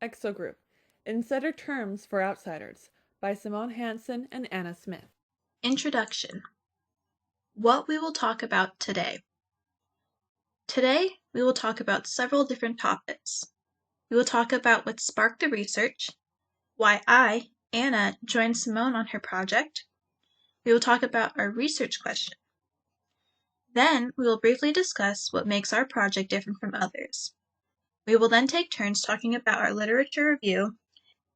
Exogroup: Insider Terms for Outsiders by Simone Hansen and Anna Smith. Introduction. What we will talk about today. Today, we will talk about several different topics. We will talk about what sparked the research, why I, Anna, joined Simone on her project. We will talk about our research question. Then, we will briefly discuss what makes our project different from others. We will then take turns talking about our literature review,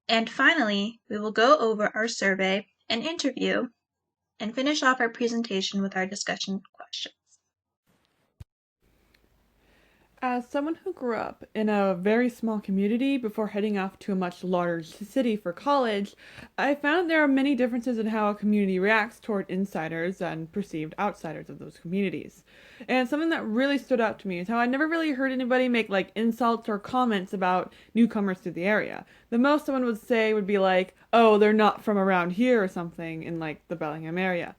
and finally, we will go over our survey and interview, and finish off our presentation with our discussion questions. As someone who grew up in a very small community before heading off to a much larger city for college, I found there are many differences in how a community reacts toward insiders and perceived outsiders of those communities. And something that really stood out to me is how I never really heard anybody make like insults or comments about newcomers to the area. The most someone would say would be like, "Oh, they're not from around here" or something in like the Bellingham area.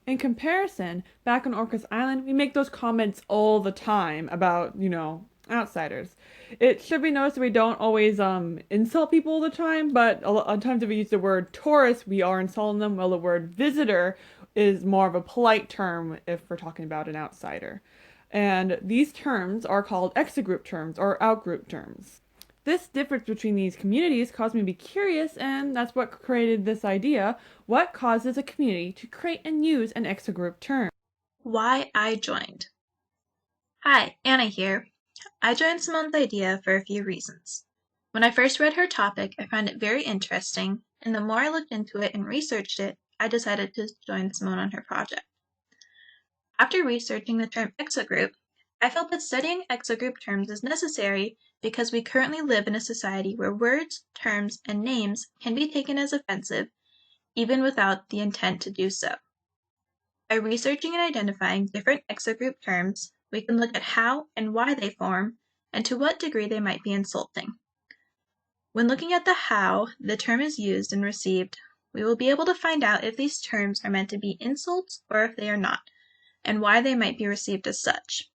In comparison, back on Orcas Island, we make those comments all the time about, outsiders. It should be noticed that we don't always insult people all the time, but a lot of times if we use the word tourist, we are insulting them, while the word visitor is more of a polite term if we're talking about an outsider. And these terms are called exogroup terms or outgroup terms. This difference between these communities caused me to be curious, and that's what created this idea. What causes a community to create and use an exogroup term? Why I joined. Hi, Anna here. I joined Simone's idea for a few reasons. When I first read her topic, I found it very interesting, and the more I looked into it and researched it, I decided to join Simone on her project. After researching the term exogroup, I felt that studying exogroup terms is necessary because we currently live in a society where words, terms, and names can be taken as offensive, even without the intent to do so. By researching and identifying different exogroup terms, we can look at how and why they form, and to what degree they might be insulting. When looking at the how the term is used and received, we will be able to find out if these terms are meant to be insults or if they are not, and why they might be received as such.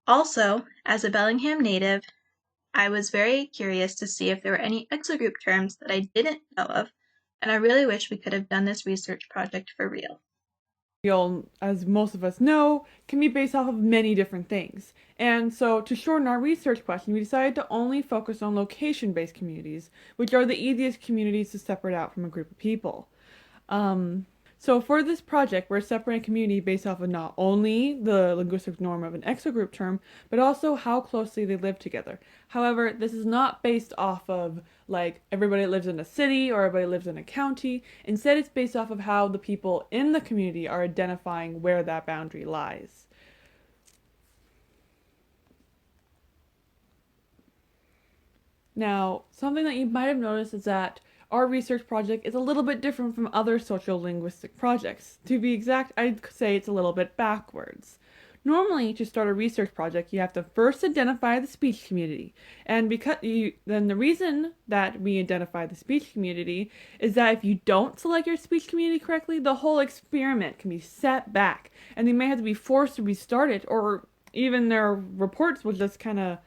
Also, as a Bellingham native, I was very curious to see if there were any exogroup terms that I didn't know of, and I really wish we could have done this research project for real. As most of us know, can be based off of many different things. And so, to shorten our research question, we decided to only focus on location-based communities, which are the easiest communities to separate out from a group of people. So for this project, we're separating community based off of not only the linguistic norm of an exogroup term, but also how closely they live together. However, this is not based off of like everybody lives in a city or everybody lives in a county. Instead, it's based off of how the people in the community are identifying where that boundary lies. Now, something that you might have noticed is that our research project is a little bit different from other social linguistic projects. To be exact, I'd say it's a little bit backwards. Normally, to start a research project, you have to first identify the speech community. And then the reason that we identify the speech community is that if you don't select your speech community correctly, the whole experiment can be set back. And they may have to be forced to restart it, or even their reports will just kind of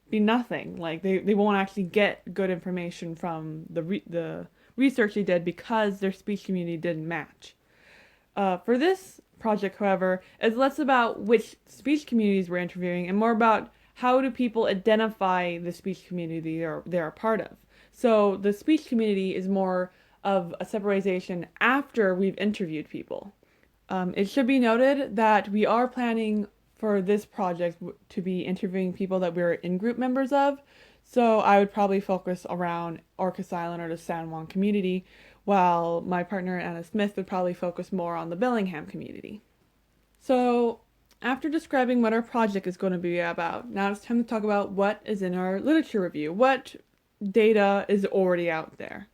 be nothing. Like they won't actually get good information from the research they did because their speech community didn't match. For this project, however, it's less about which speech communities we're interviewing and more about how do people identify the speech community they're a part of. So the speech community is more of a separation after we've interviewed people. It should be noted that we are planning for this project to be interviewing people that we're in-group members of. So I would probably focus around Orcas Island or the San Juan community, while my partner Anna Smith would probably focus more on the Bellingham community. So after describing what our project is going to be about, now it's time to talk about what is in our literature review, what data is already out there.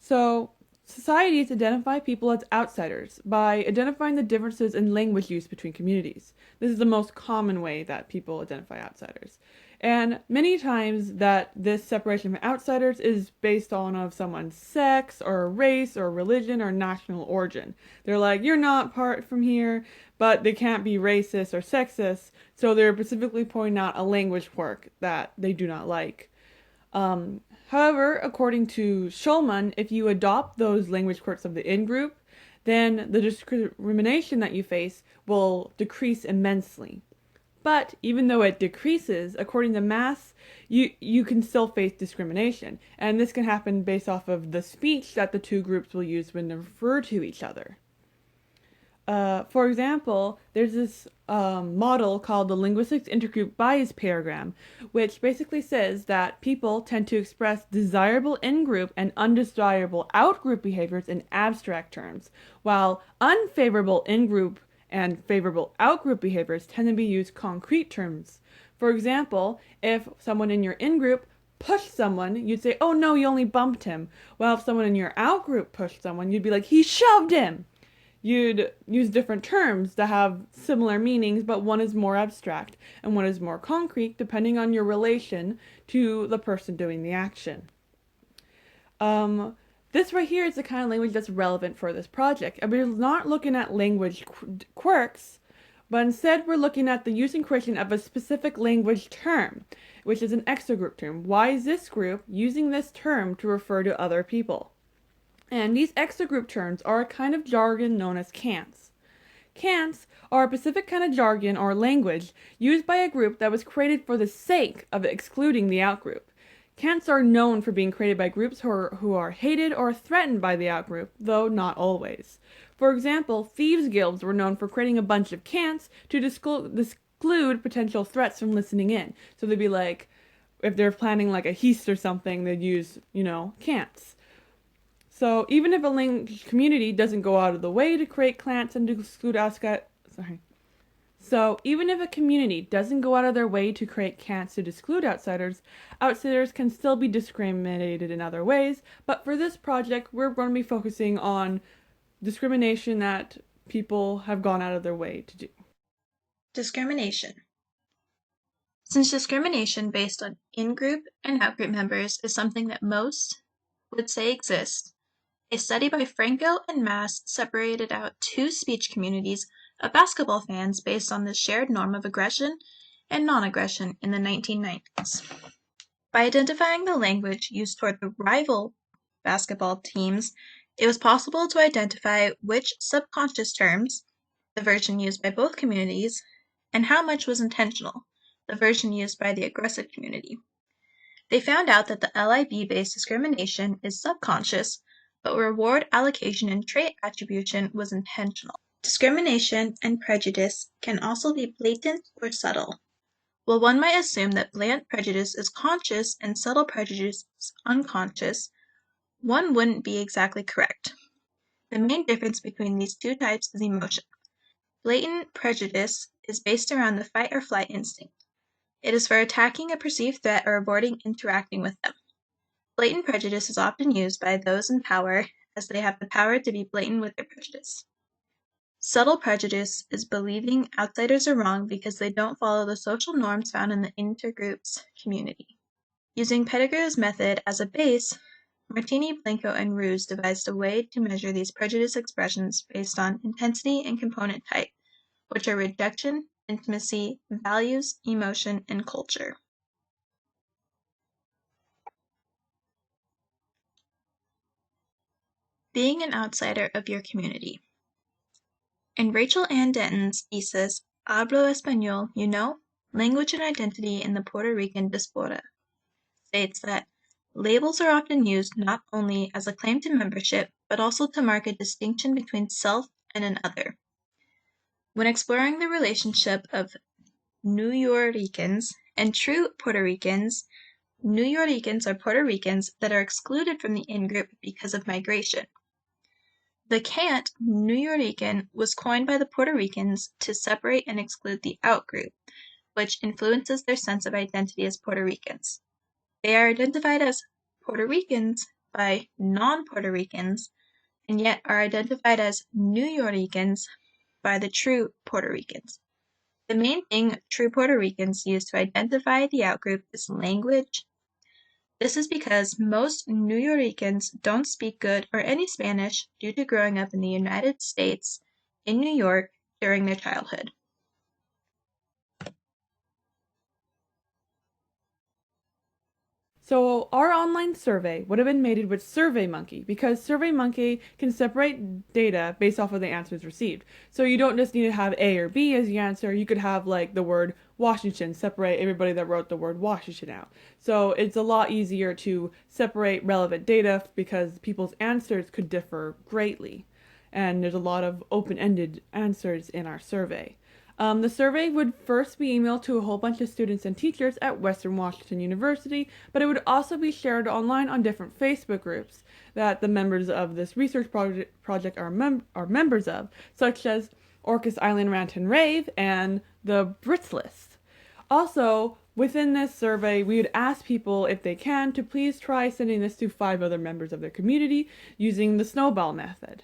So societies identify people as outsiders by identifying the differences in language use between communities. This is the most common way that people identify outsiders. And many times that this separation from outsiders is based on of someone's sex or race or religion or national origin. They're like, you're not part from here, but they can't be racist or sexist, so they're specifically pointing out a language quirk that they do not like. However, according to Schulman, if you adopt those language quirks of the in-group, then the discrimination that you face will decrease immensely. But even though it decreases, according to Mass, you can still face discrimination. And this can happen based off of the speech that the two groups will use when they refer to each other. For example, there's this model called the Linguistics Intergroup Bias Paradigm, which basically says that people tend to express desirable in-group and undesirable out-group behaviors in abstract terms, while unfavorable in-group and favorable out-group behaviors tend to be used concrete terms. For example, if someone in your in-group pushed someone, you'd say, oh no, you only bumped him. While if someone in your out-group pushed someone, you'd be like, he shoved him. You'd use different terms that have similar meanings, but one is more abstract and one is more concrete, depending on your relation to the person doing the action. This right here is the kind of language that's relevant for this project. And we're not looking at language quirks, but instead we're looking at the use and creation of a specific language term, which is an exogroup term. Why is this group using this term to refer to other people? And these exogroup terms are a kind of jargon known as cants. Cants are a specific kind of jargon or language used by a group that was created for the sake of excluding the outgroup. Cants are known for being created by groups who are hated or threatened by the outgroup, though not always. For example, thieves' guilds were known for creating a bunch of cants to exclude potential threats from listening in. So they'd be like, if they're planning like a heist or something, they'd use, cants. So even if a language community doesn't go out of the way to create cants and to exclude So even if a community doesn't go out of their way to create cants to exclude outsiders, outsiders can still be discriminated in other ways. But for this project, we're going to be focusing on discrimination that people have gone out of their way to do. Discrimination. Since discrimination based on in-group and out-group members is something that most would say exists, a study by Franco and Mass separated out two speech communities of basketball fans based on the shared norm of aggression and non-aggression in the 1990s. By identifying the language used toward the rival basketball teams, it was possible to identify which subconscious terms, the version used by both communities, and how much was intentional, the version used by the aggressive community. They found out that the LIB-based discrimination is subconscious, but reward allocation and trait attribution was intentional. Discrimination and prejudice can also be blatant or subtle. While one might assume that blatant prejudice is conscious and subtle prejudice is unconscious, one wouldn't be exactly correct. The main difference between these two types is emotion. Blatant prejudice is based around the fight or flight instinct. It is for attacking a perceived threat or avoiding interacting with them. Blatant prejudice is often used by those in power, as they have the power to be blatant with their prejudice. Subtle prejudice is believing outsiders are wrong because they don't follow the social norms found in the intergroup's community. Using Pettigrew's method as a base, Martini, Blanco, and Roos devised a way to measure these prejudice expressions based on intensity and component type, which are rejection, intimacy, values, emotion, and culture. Being an outsider of your community. In Rachel Ann Denton's thesis, Hablo Español, You Know? Language and Identity in the Puerto Rican Diaspora, states that labels are often used not only as a claim to membership, but also to mark a distinction between self and an other. When exploring the relationship of Nuyorican and true Puerto Ricans, Nuyorican are Puerto Ricans that are excluded from the in-group because of migration. The cant Nuyorican was coined by the Puerto Ricans to separate and exclude the out-group, which influences their sense of identity as Puerto Ricans. They are identified as Puerto Ricans by non-Puerto Ricans, and yet are identified as Nuyorican by the true Puerto Ricans. The main thing true Puerto Ricans use to identify the outgroup is language. This is because most Nuyorican don't speak good or any Spanish due to growing up in the United States, in New York, during their childhood. So our online survey would have been mated with SurveyMonkey because SurveyMonkey can separate data based off of the answers received. So you don't just need to have A or B as the answer. You could have like the word Washington, separate everybody that wrote the word Washington out. So it's a lot easier to separate relevant data because people's answers could differ greatly. And there's a lot of open-ended answers in our survey. The survey would first be emailed to a whole bunch of students and teachers at Western Washington University, but it would also be shared online on different Facebook groups that the members of this research project are members of, such as Orcas Island Rant and Rave and the Brits List. Also, within this survey, we would ask people, if they can, to please try sending this to 5 other members of their community using the snowball method.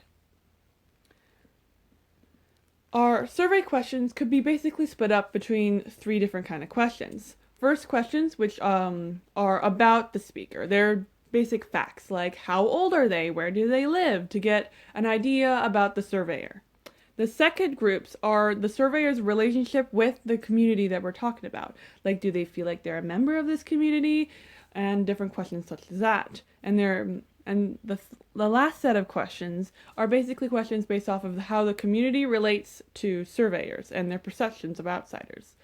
Our survey questions could be basically split up between 3 different kind of questions. First, questions which are about the speaker. They're basic facts like how old are they, where do they live, to get an idea about the surveyor. The second groups are the surveyor's relationship with the community that we're talking about. Like, do they feel like they're a member of this community? And different questions such as that. And the last set of questions are basically questions based off of how the community relates to surveyors and their perceptions of outsiders.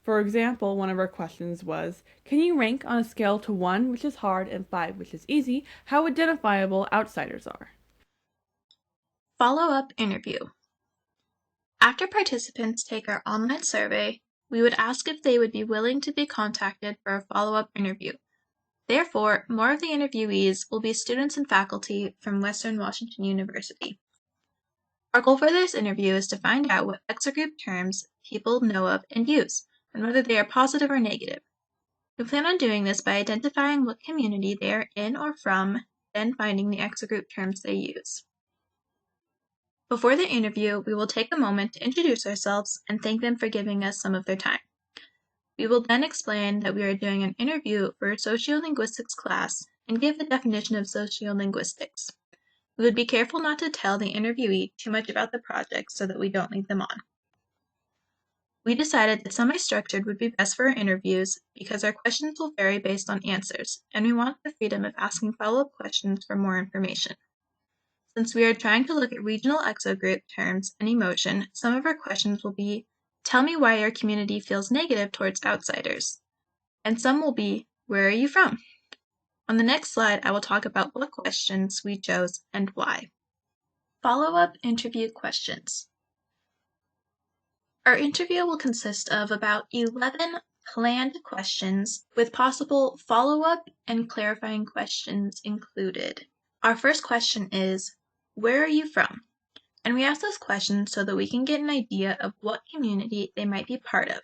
For example, one of our questions was, can you rank on a scale to 1, which is hard, and 5, which is easy, how identifiable outsiders are? Follow-up interview. After participants take our online survey, we would ask if they would be willing to be contacted for a follow-up interview. Therefore, more of the interviewees will be students and faculty from Western Washington University. Our goal for this interview is to find out what exogroup terms people know of and use, and whether they are positive or negative. We plan on doing this by identifying what community they are in or from, then finding the exogroup terms they use. Before the interview, we will take a moment to introduce ourselves and thank them for giving us some of their time. We will then explain that we are doing an interview for a sociolinguistics class and give the definition of sociolinguistics. We would be careful not to tell the interviewee too much about the project so that we don't lead them on. We decided that semi-structured would be best for our interviews because our questions will vary based on answers, and we want the freedom of asking follow-up questions for more information. Since we are trying to look at regional exogroup terms and emotion, some of our questions will be, tell me why your community feels negative towards outsiders. And some will be, where are you from? On the next slide, I will talk about what questions we chose and why. Follow-up interview questions. Our interview will consist of about 11 planned questions with possible follow-up and clarifying questions included. Our first question is, where are you from? And we ask this question so that we can get an idea of what community they might be part of.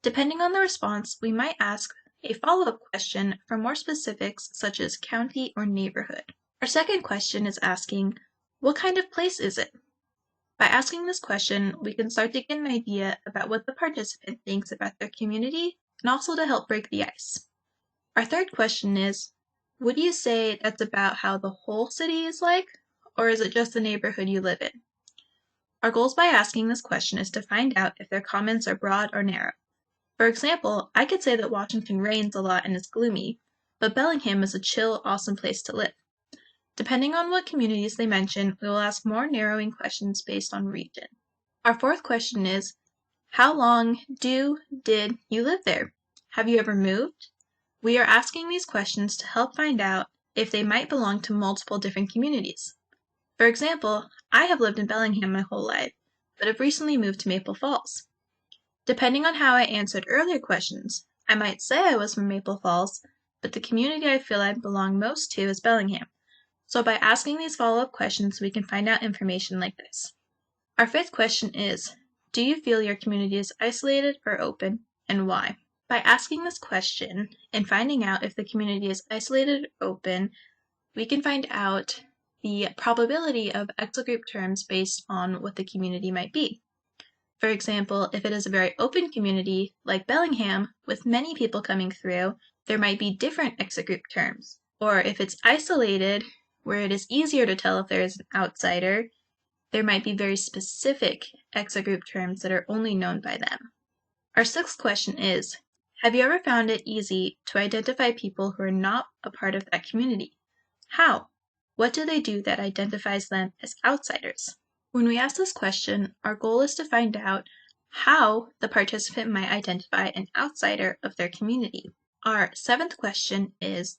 Depending on the response, we might ask a follow-up question for more specifics such as county or neighborhood. Our second question is asking, what kind of place is it? By asking this question, we can start to get an idea about what the participant thinks about their community and also to help break the ice. Our third question is, would you say that's about how the whole city is like, or is it just the neighborhood you live in? Our goals by asking this question is to find out if their comments are broad or narrow. For example, I could say that Washington rains a lot and is gloomy, but Bellingham is a chill, awesome place to live. Depending on what communities they mention, we will ask more narrowing questions based on region. Our fourth question is, how long did you live there? Have you ever moved? We are asking these questions to help find out if they might belong to multiple different communities. For example, I have lived in Bellingham my whole life, but have recently moved to Maple Falls. Depending on how I answered earlier questions, I might say I was from Maple Falls, but the community I feel I belong most to is Bellingham. So by asking these follow-up questions, we can find out information like this. Our fifth question is, do you feel your community is isolated or open, and why? By asking this question and finding out if the community is isolated or open, we can find out the probability of exogroup terms based on what the community might be. For example, if it is a very open community, like Bellingham, with many people coming through, there might be different exogroup terms. Or if it's isolated, where it is easier to tell if there is an outsider, there might be very specific exogroup terms that are only known by them. Our sixth question is, Have you ever found it easy to identify people who are not a part of that community? How? What do they do that identifies them as outsiders? When we ask this question, our goal is to find out how the participant might identify an outsider of their community. Our seventh question is,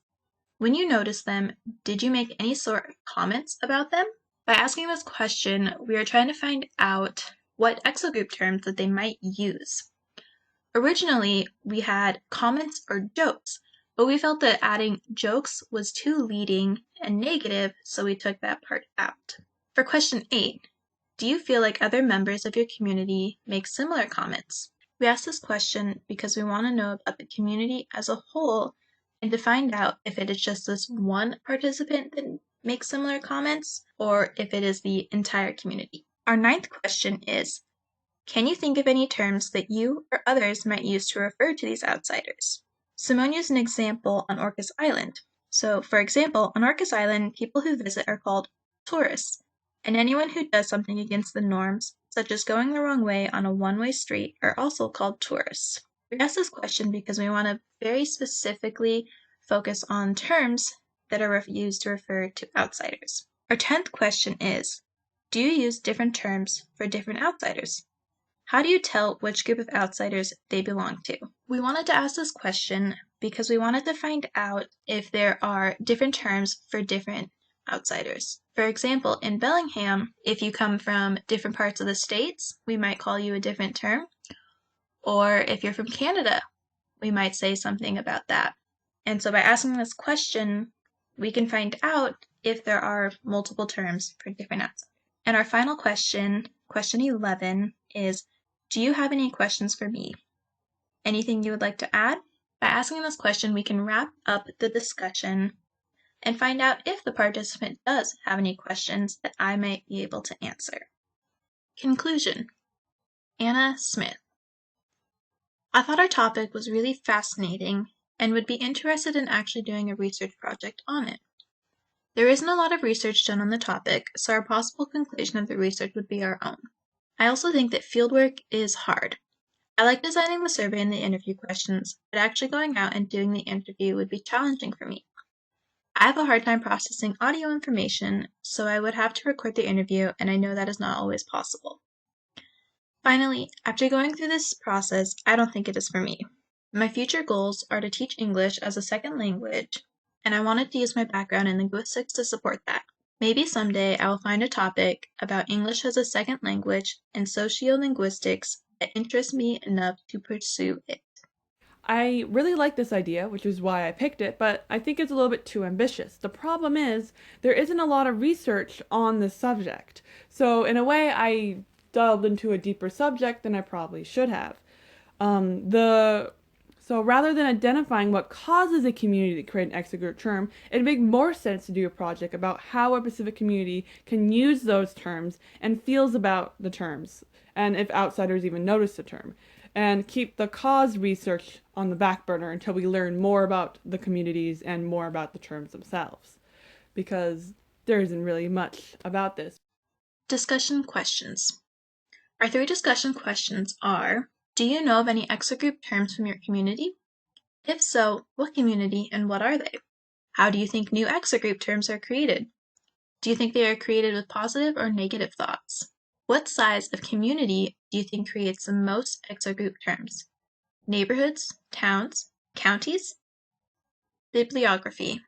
when you notice them, did you make any sort of comments about them? By asking this question, we are trying to find out what exogroup terms that they might use. Originally, we had comments or jokes, but we felt that adding jokes was too leading and negative, so we took that part out. For question 8, do you feel like other members of your community make similar comments? We asked this question because we want to know about the community as a whole and to find out if it is just this one participant that makes similar comments or if it is the entire community. Our ninth question is, can you think of any terms that you or others might use to refer to these outsiders? Simone used an example on Orcas Island. So, for example, on Orcas Island, people who visit are called tourists, and anyone who does something against the norms, such as going the wrong way on a one-way street, are also called tourists. We asked this question because we want to very specifically focus on terms that are used to refer to outsiders. Our 10th question is, do you use different terms for different outsiders? How do you tell which group of outsiders they belong to? We wanted to ask this question because we wanted to find out if there are different terms for different outsiders. For example, in Bellingham, if you come from different parts of the States, we might call you a different term. Or if you're from Canada, we might say something about that. And so by asking this question, we can find out if there are multiple terms for different outsiders. And our final question, question 11, is, do you have any questions for me? Anything you would like to add? By asking this question, we can wrap up the discussion and find out if the participant does have any questions that I might be able to answer. Conclusion. Anna Smith. I thought our topic was really fascinating and would be interested in actually doing a research project on it. There isn't a lot of research done on the topic, so our possible conclusion of the research would be our own. I also think that fieldwork is hard. I like designing the survey and the interview questions, but actually going out and doing the interview would be challenging for me. I have a hard time processing audio information, so I would have to record the interview, and I know that is not always possible. Finally, after going through this process, I don't think it is for me. My future goals are to teach English as a second language, and I wanted to use my background in linguistics to support that. Maybe someday I will find a topic about English as a second language and sociolinguistics that interests me enough to pursue it. I really like this idea, which is why I picked it, but I think it's a little bit too ambitious. The problem is, there isn't a lot of research on this subject. So, in a way, I delved into a deeper subject than I probably should have. So rather than identifying what causes a community to create an exogroup term, it'd make more sense to do a project about how a specific community can use those terms and feels about the terms, and if outsiders even notice the term, and keep the cause research on the back burner until we learn more about the communities and more about the terms themselves, because there isn't really much about this. Discussion questions. Our 3 discussion questions are, do you know of any exogroup terms from your community? If so, what community and what are they? How do you think new exogroup terms are created? Do you think they are created with positive or negative thoughts? What size of community do you think creates the most exogroup terms? Neighborhoods, towns, counties? Bibliography.